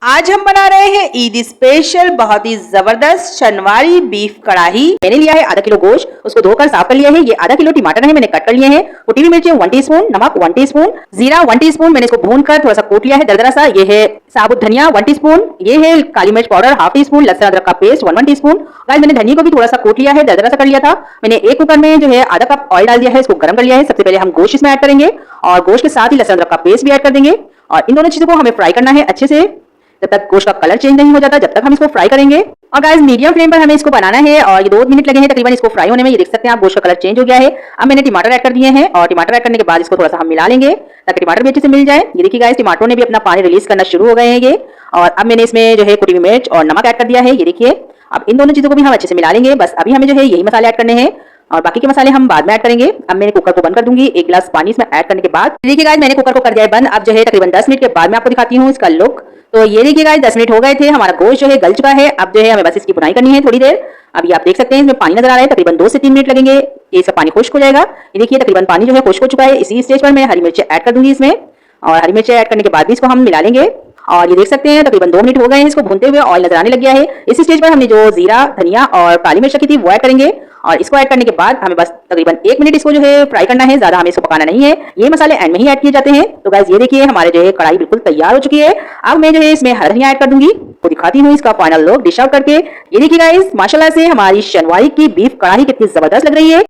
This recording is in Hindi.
आज हम बना रहे हैं ईद स्पेशल बहुत ही जबरदस्त शनवारी बीफ कढ़ाई। मैंने लिया है आधा किलो गोश्त, उसको धोकर साफ कर लिया है। ये आधा किलो टमाटर है, मैंने कट कर लिए हैं। कुटी हुई मिर्ची 1 टीस्पून, नमक 1 टीस्पून, जीरा 1 टीस्पून, मैंने इसको भूनकर थोड़ा सा कूट लिया है दरदरा सा। ये है साबुत धनिया 1 टीस्पून, ये है काली मिर्च पाउडर हाफ टीस्पून, लहसुन अदरक का पेस्ट 1 टीस्पून। गाइस मैंने धनिया को भी थोड़ा सा कूट लिया है, दरदरा सा कर लिया था। मैंने एक कुकर में जो है आधा कप ऑयल डाल दिया है, इसको गर्म कर लिया है। सबसे पहले हम गोश्त इसमें ऐड करेंगे और गोश्त के साथ ही लहसुन अदरक का पेस्ट भी ऐड कर देंगे और इन दोनों चीजों को हमें फ्राई करना है अच्छे से, जब तक गोश्त का कलर चेंज नहीं हो जाता जब तक हम इसको फ्राई करेंगे। और गाइस मीडियम फ्लेम पर हमें इसको बनाना है और ये 2 मिनट लगे हैं तकरीबन इसको फ्राई होने में। ये देख सकते हैं आप गोश्त का कलर चेंज हो गया है। अब मैंने टमाटर ऐड कर दिए हैं और टमाटर ऐड करने के बाद इसको थोड़ा सा हम मिला लेंगे ताकि टमाटर भी अच्छे से मिल जाए। ये देखिए गाइस टमाटरों ने भी अपना पानी रिलीज करना शुरू हो गए हैं ये। और अब मैंने इसमें जो है कुटी हुई मिर्च और नमक ऐड कर दिया है। ये देखिए अब इन दोनों चीजों को भी हम अच्छे से मिला लेंगे। बस अभी हमें जो है यही मसाले ऐड करने हैं और बाकी के मसाले हम बाद में ऐड करेंगे। अब मैंने कुकर को बंद कर दूंगी। 1 गिलास पानी इसमें ऐड करने के बाद देखिए गाइस मैंने कुकर को कर दिया है बंद। अब जो है तकरीबन 10 मिनट के बाद मैं आपको दिखाती हूँ इसका लुक। तो ये देखिए गाइस 10 मिनट हो गए थे, हमारा गोश्त जो है गल चुका है। अब जो है हमें बस इसकी बुनाई करनी है थोड़ी देर। अभी आप देख सकते हैं इसमें पानी नजर आ रहा है, तकरीबन 2 से 3 मिनट लगेंगे, ये इसका पानी खुश्क हो जाएगा। ये देखिए तकरीबन पानी जो है खुश्क हो चुका है। इसी स्टेज पर मैं हरी मिर्च ऐड कर दूंगी इसमें और हरी मिर्च ऐड करने के बाद भी इसको हम मिला लेंगे। और ये देख सकते हैं तकरीबन 2 मिनट हो गए हैं इसको भूनते हुए, ऑयल नजर आने लग गया है। इस स्टेज पर हमने जो जीरा धनिया और काली मिर्च रखी थी वो ऐड करेंगे और इसको ऐड करने के बाद हमें बस तकरीबन 1 मिनट इसको जो है फ्राई करना है, ज्यादा हमें इसको पकाना नहीं है। ये मसाले एंड में ही ऐड किए जाते हैं। तो गाइस ये देखिए हमारे जो है कढ़ाई बिल्कुल तैयार हो चुकी है। अब मैं जो है इसमें हरा धनिया ऐड कर दूंगी, तो दिखाती हूँ इसका फाइनल लुक डिश आउट करके। ये देखिए गाइस माशाल्लाह से हमारी शनवारी की बीफ कढ़ाई कितनी जबरदस्त लग रही है।